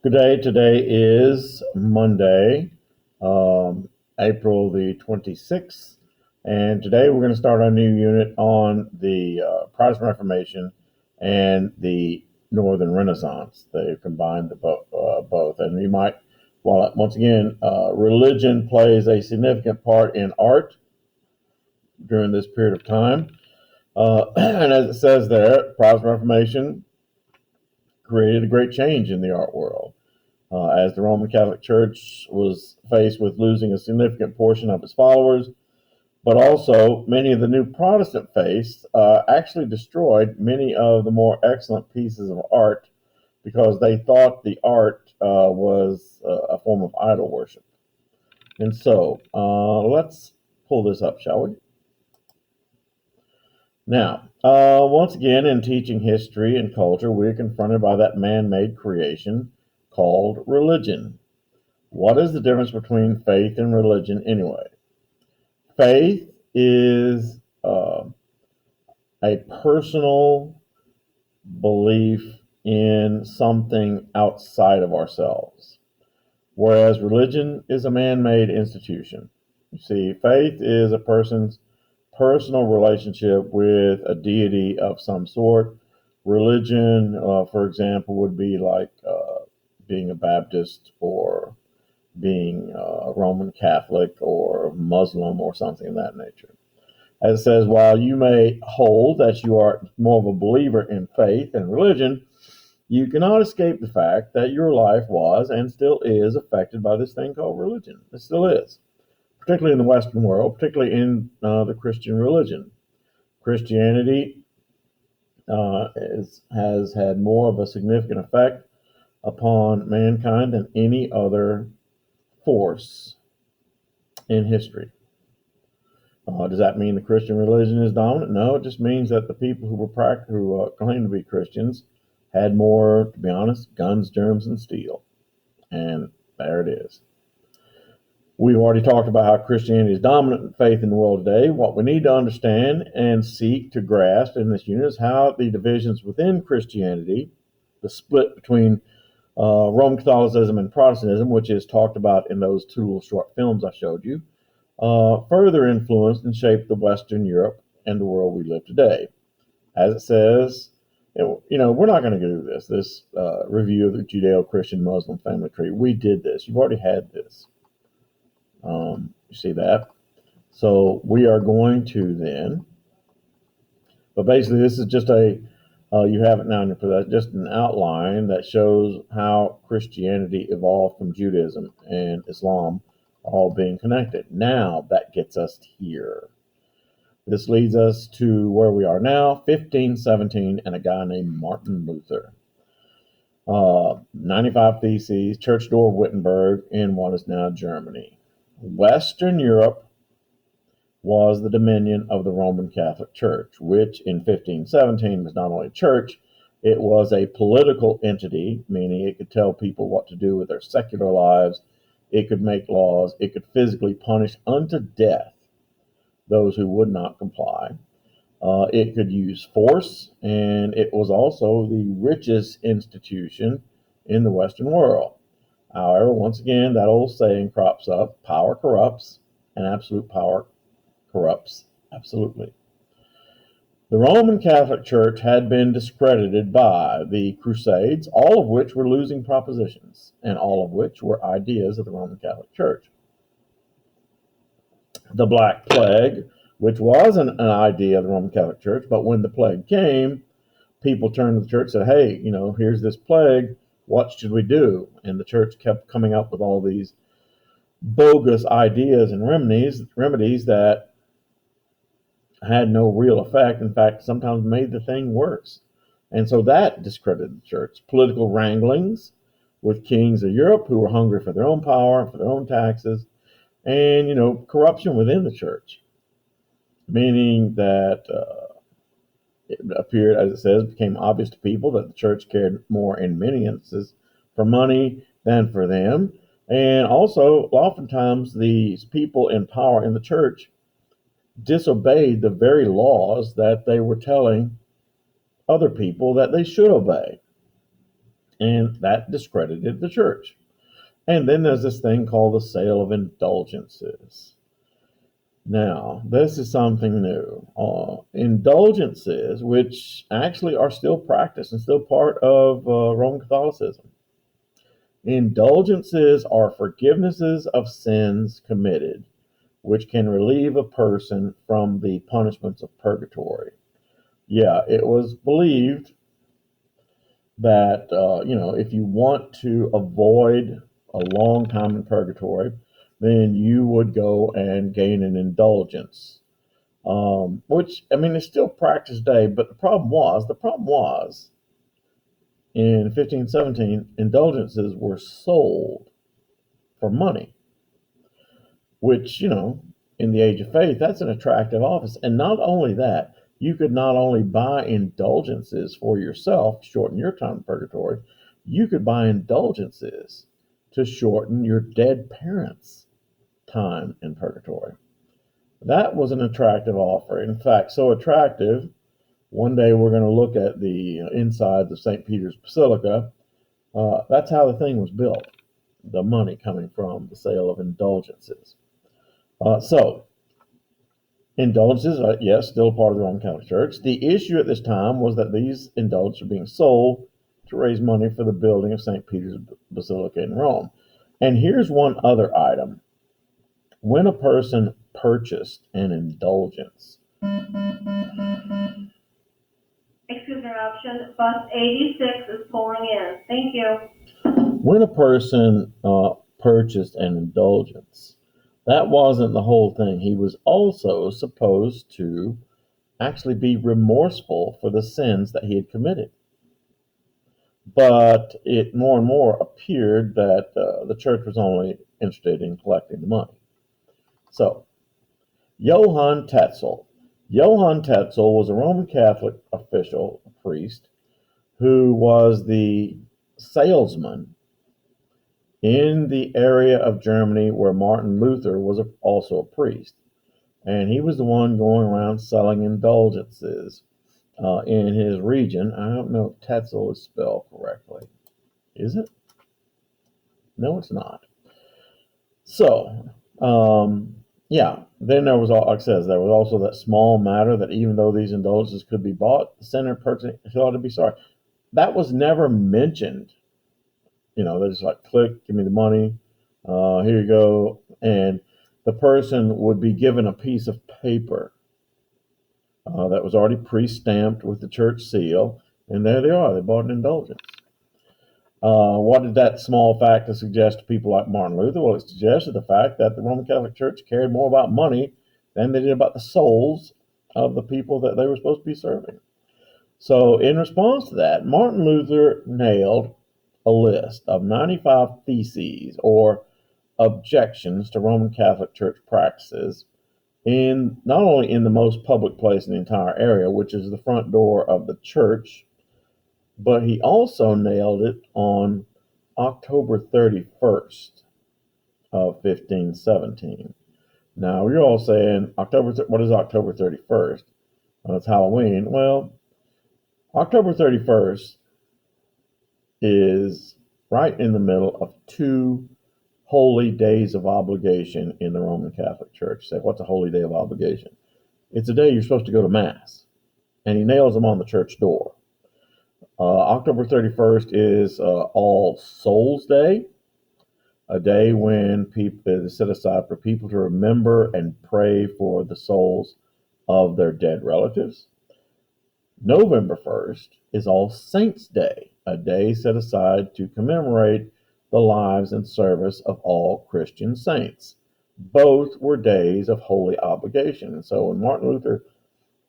Good day. Today is Monday, April the 26th, and today we're going to start our new unit on the Protestant Reformation and the Northern Renaissance. They combined both, and you might, well, once again, religion plays a significant part in art during this period of time, and as it says there, Protestant Reformation created a great change in the art world. As the Roman Catholic Church was faced with losing a significant portion of its followers, but also many of the new Protestant faiths actually destroyed many of the more excellent pieces of art because they thought the art was a form of idol worship. And so let's pull this up, shall we? Now, once again, in teaching history and culture, we're confronted by that man-made creation called religion. What is the difference between faith and religion anyway? Faith is a personal belief in something outside of ourselves, whereas religion is a man-made institution. You see, faith is a person's personal relationship with a deity of some sort. Religion, for example, would be like being a Baptist or being Roman Catholic or Muslim or something of that nature. As it says, while you may hold that you are more of a believer in faith and religion, you cannot escape the fact that your life was and still is affected by this thing called religion. It still is, particularly in the Western world, particularly in the Christian religion. Christianity has had more of a significant effect upon mankind than any other force in history. Does that mean the Christian religion is dominant? No, it just means that the people who claim to be Christians had more, to be honest, guns, germs, and steel. And there it is. We've already talked about how Christianity is dominant in faith in the world today. What we need to understand and seek to grasp in this unit is how the divisions within Christianity, the split between Roman Catholicism and Protestantism, which is talked about in those two little short films I showed you, further influenced and shaped the Western Europe and the world we live today. As it says, we're not going to do this review of the Judeo-Christian Muslim family tree. We did this. You've already had this. You see that? So we are going to then, but basically this is just you have it now in your possession, just an outline that shows how Christianity evolved from Judaism and Islam all being connected. Now that gets us here. This leads us to where we are now, 1517, and a guy named Martin Luther. 95 Theses, Church door of Wittenberg in what is now Germany. Western Europe was the dominion of the Roman Catholic Church, which in 1517 was not only a church, it was a political entity, meaning it could tell people what to do with their secular lives. It could make laws. It could physically punish unto death those who would not comply. It could use force, and it was also the richest institution in the Western world. However, once again, that old saying crops up: power corrupts, and absolute power corrupts absolutely. The Roman Catholic Church had been discredited by the Crusades, all of which were losing propositions, and all of which were ideas of the Roman Catholic Church. The Black Plague, which was an idea of the Roman Catholic Church, but when the plague came, people turned to the church and said, hey, here's this plague, what should we do? And the church kept coming up with all these bogus ideas and remedies that had no real effect. In fact, sometimes made the thing worse. And so that discredited the church. Political wranglings with kings of Europe who were hungry for their own power, for their own taxes, and, corruption within the church. Meaning that it appeared, as it says, became obvious to people that the church cared more in many instances for money than for them. And also, oftentimes, these people in power in the church disobeyed the very laws that they were telling other people that they should obey. and that discredited the church. And then there's this thing called the sale of indulgences. Now, this is something new. Indulgences, which actually are still practiced and still part of Roman Catholicism. Indulgences are forgivenesses of sins committed, which can relieve a person from the punishments of purgatory. Yeah, it was believed that, if you want to avoid a long time in purgatory, then you would go and gain an indulgence. Which, I mean, is still practiced today, but the problem was in 1517, indulgences were sold for money, which, in the age of faith, that's an attractive office. And not only that, you could not only buy indulgences for yourself, shorten your time in purgatory, you could buy indulgences to shorten your dead parents' time in purgatory. That was an attractive offer. In fact, so attractive, one day we're going to look at the insides of St. Peter's Basilica. That's how the thing was built, the money coming from the sale of indulgences. So, indulgences are, yes, still part of the Roman Catholic Church. The issue at this time was that these indulgences were being sold to raise money for the building of St. Peter's Basilica in Rome. And here's one other item. When a person purchased an indulgence. Interruption. Bus 86 is pulling in. Thank you. When a person purchased an indulgence, that wasn't the whole thing. He was also supposed to actually be remorseful for the sins that he had committed. But it more and more appeared that the church was only interested in collecting the money. So, Johann Tetzel. Johann Tetzel was a Roman Catholic official, a priest, who was the salesman in the area of Germany where Martin Luther was also a priest. And he was the one going around selling indulgences in his region. I don't know if Tetzel is spelled correctly. Is it? No, it's not. So, then there was, like I said, there was also that small matter that even though these indulgences could be bought, the sinner person ought to be sorry. That was never mentioned. They just like, click, give me the money, here you go. And the person would be given a piece of paper that was already pre-stamped with the church seal, and there they are. They bought an indulgence. What did that small fact suggest to people like Martin Luther? Well, it suggested the fact that the Roman Catholic Church cared more about money than they did about the souls of the people that they were supposed to be serving. So in response to that, Martin Luther nailed a list of 95 theses or objections to Roman Catholic Church practices in not only in the most public place in the entire area, which is the front door of the church, but he also nailed it on October 31st of 1517. Now, you're all saying, what is October 31st? It's Halloween. Well, October 31st is right in the middle of two holy days of obligation in the Roman Catholic Church. You say, what's a holy day of obligation? It's a day you're supposed to go to Mass, and he nails them on the church door. October 31st is All Souls Day, a day when people is set aside for people to remember and pray for the souls of their dead relatives. November 1st is All Saints Day, a day set aside to commemorate the lives and service of all Christian saints. Both were days of holy obligation. And so when Martin Luther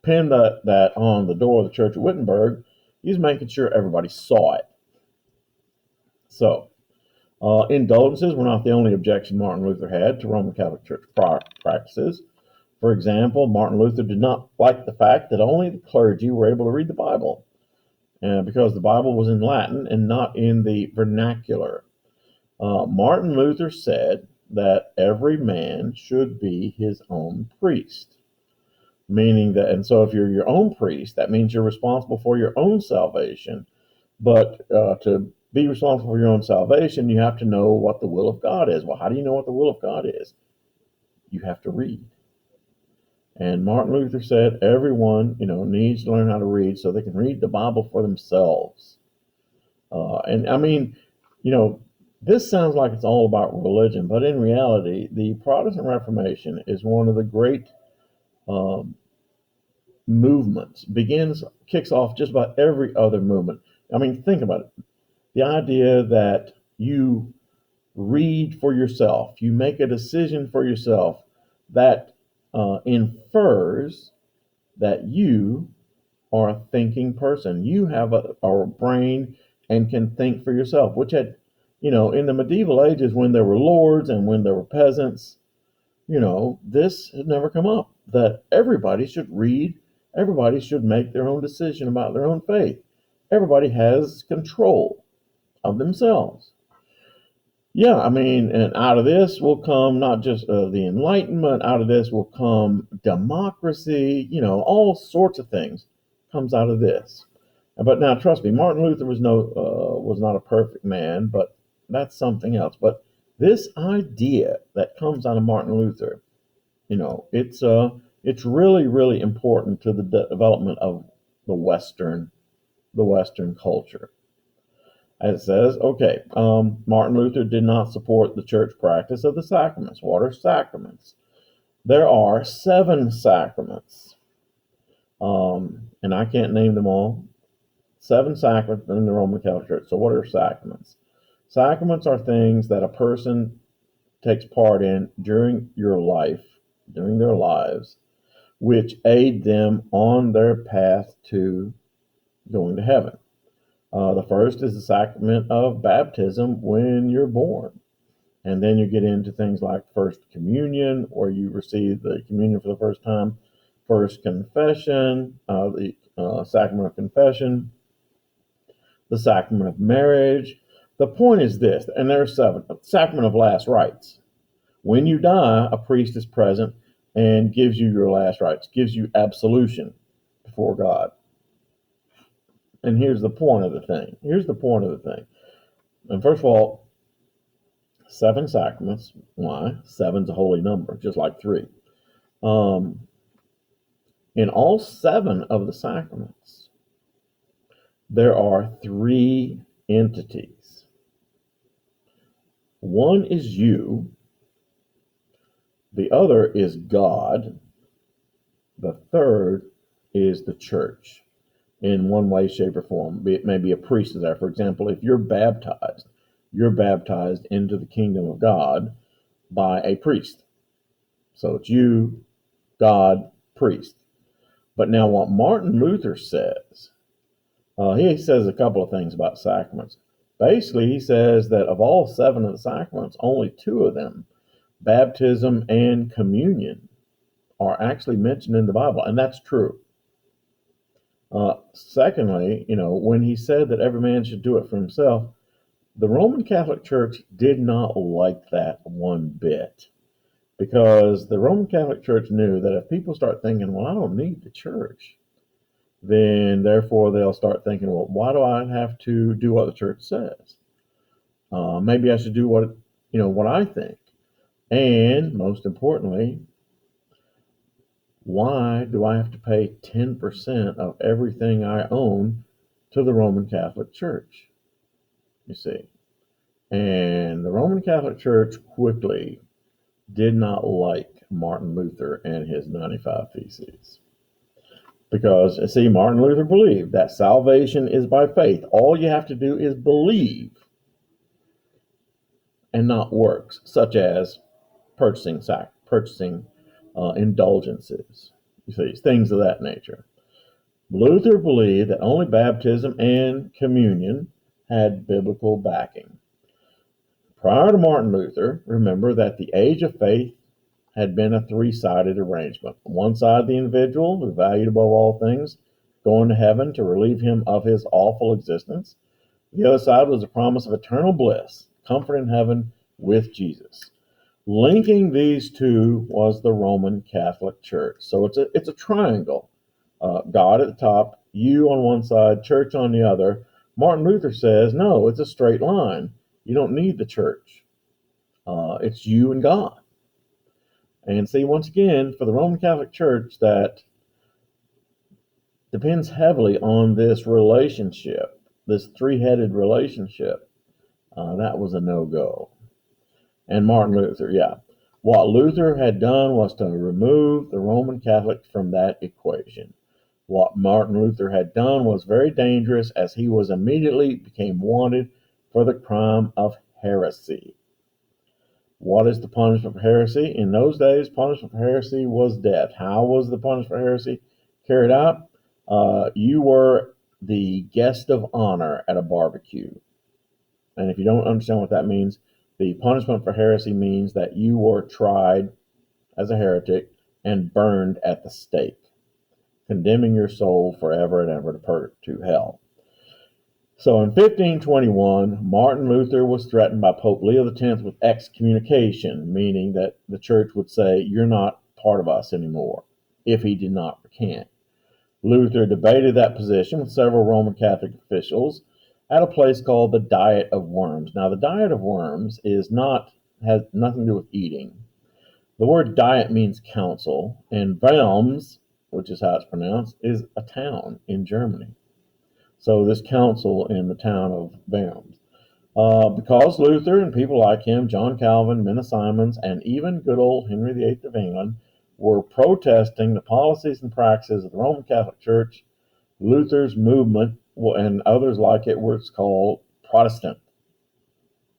pinned that on the door of the church of Wittenberg, he's making sure everybody saw it. So, indulgences were not the only objection Martin Luther had to Roman Catholic Church practices. For example, Martin Luther did not like the fact that only the clergy were able to read the Bible, because the Bible was in Latin and not in the vernacular. Martin Luther said that every man should be his own priest. Meaning that, and so if you're your own priest, that means you're responsible for your own salvation. But to be responsible for your own salvation, you have to know what the will of God is. Well, how do you know what the will of God is? You have to read. And Martin Luther said everyone, needs to learn how to read so they can read the Bible for themselves. And I mean, this sounds like it's all about religion, but in reality, the Protestant Reformation is one of the great movements. Kicks off just about every other movement. I mean, think about it. The idea that you read for yourself, you make a decision for yourself, that infers that you are a thinking person. You have a brain and can think for yourself, which had, in the medieval ages when there were lords and when there were peasants, this had never come up, that everybody should read, everybody should make their own decision about their own faith. Everybody has control of themselves. Yeah, I mean, and out of this will come not just the Enlightenment, out of this will come democracy, all sorts of things comes out of this. But now, trust me, Martin Luther was not a perfect man, but that's something else. But this idea that comes out of Martin Luther, it's really, really important to the development of the Western culture. As it says, okay, Martin Luther did not support the church practice of the sacraments. What are sacraments? There are 7 sacraments, and I can't name them all. 7 sacraments in the Roman Catholic Church. So what are sacraments? Sacraments are things that a person takes part in during their lives, which aid them on their path to going to heaven. The first is the sacrament of baptism when you're born. And then you get into things like First Communion, or you receive the communion for the first time, First Confession, the sacrament of confession, the sacrament of marriage. The point is this, and there are 7, sacrament of last rites. When you die, a priest is present and gives you your last rites, gives you absolution before God. And here's the point of the thing. And first of all, 7 sacraments. Why? 7's a holy number, just like 3. In all 7 of the sacraments, there are 3 entities. One is you, the other is God, the third is the church in one way, shape, or form. It may be a priest is there. For example, if you're baptized into the kingdom of God by a priest. So it's you, God, priest. But now what Martin Luther says, he says a couple of things about sacraments. Basically, he says that of all 7 of the sacraments, only 2 of them, baptism and communion, are actually mentioned in the Bible, and that's true. Secondly, when he said that every man should do it for himself, the Roman Catholic Church did not like that one bit, because the Roman Catholic Church knew that if people start thinking, well, I don't need the church, then therefore they'll start thinking, well, why do I have to do what the church says? Maybe I should do what I think. And most importantly, why do I have to pay 10% of everything I own to the Roman Catholic Church? You see. And the Roman Catholic Church quickly did not like Martin Luther and his 95 Theses. Because, see, Martin Luther believed that salvation is by faith. All you have to do is believe and not works, such as purchasing indulgences. You see, things of that nature. Luther believed that only baptism and communion had biblical backing. Prior to Martin Luther, remember that the age of faith had been a 3-sided arrangement. On one side, the individual, who valued above all things going to heaven to relieve him of his awful existence. The other side was the promise of eternal bliss, comfort in heaven with Jesus. Linking these two was the Roman Catholic Church. So it's a triangle. God at the top, you on one side, church on the other, Martin Luther says, no, it's a straight line. You don't need the church. It's you and God. And see, once again, for the Roman Catholic Church, that depends heavily on this relationship, this three-headed relationship. That was a no-go. And Martin Luther, yeah. What Luther had done was to remove the Roman Catholics from that equation. What Martin Luther had done was very dangerous, as he was immediately became wanted for the crime of heresy. What is the punishment for heresy? In those days, punishment for heresy was death. How was the punishment for heresy carried out? You were the guest of honor at a barbecue. And if you don't understand what that means, the punishment for heresy means that you were tried as a heretic and burned at the stake, condemning your soul forever and ever to hell. So in 1521, Martin Luther was threatened by Pope Leo X with excommunication, meaning that the church would say, you're not part of us anymore, if he did not recant. Luther debated that position with several Roman Catholic officials at a place called the Diet of Worms. Now, the Diet of Worms has nothing to do with eating. The word diet means council, and Worms, which is how it's pronounced, is a town in Germany. So this council in the town of Worms. Because Luther and people like him, John Calvin, Menna Simons, and even good old Henry VIII of England, were protesting the policies and practices of the Roman Catholic Church, Luther's movement and others like it were called Protestant.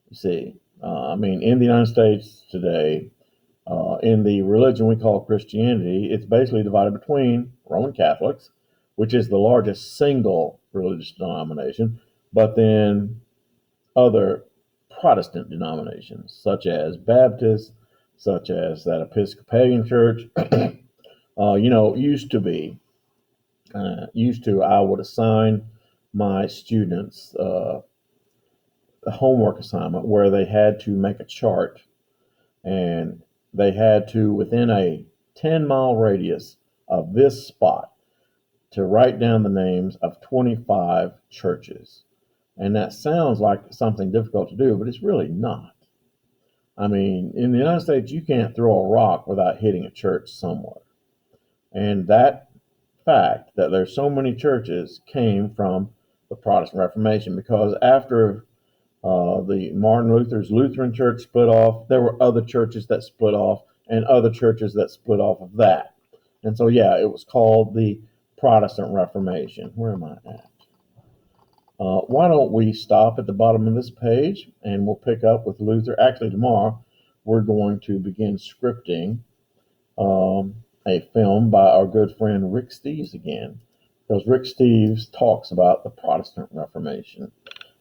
You see, in the United States today, in the religion we call Christianity, it's basically divided between Roman Catholics, which is the largest single religious denomination, but then other Protestant denominations, such as Baptists, such as that Episcopalian Church. I would assign my students a homework assignment where they had to make a chart, and they had to, within a 10-mile radius of this spot, to write down the names of 25 churches. And that sounds like something difficult to do, but it's really not. In the United States, you can't throw a rock without hitting a church somewhere. And that fact that there's so many churches came from the Protestant Reformation, because after the Martin Luther's Lutheran Church split off, there were other churches that split off and other churches that split off of that. And so, yeah, it was called the Protestant Reformation. Where am I at? Why don't we stop at the bottom of this page and we'll pick up with Luther. Actually, tomorrow we're going to begin scripting a film by our good friend Rick Steves again, because Rick Steves talks about the Protestant Reformation.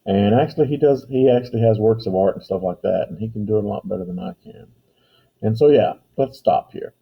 And actually he actually has works of art and stuff like that, and he can do it a lot better than I can. And so, yeah, let's stop here.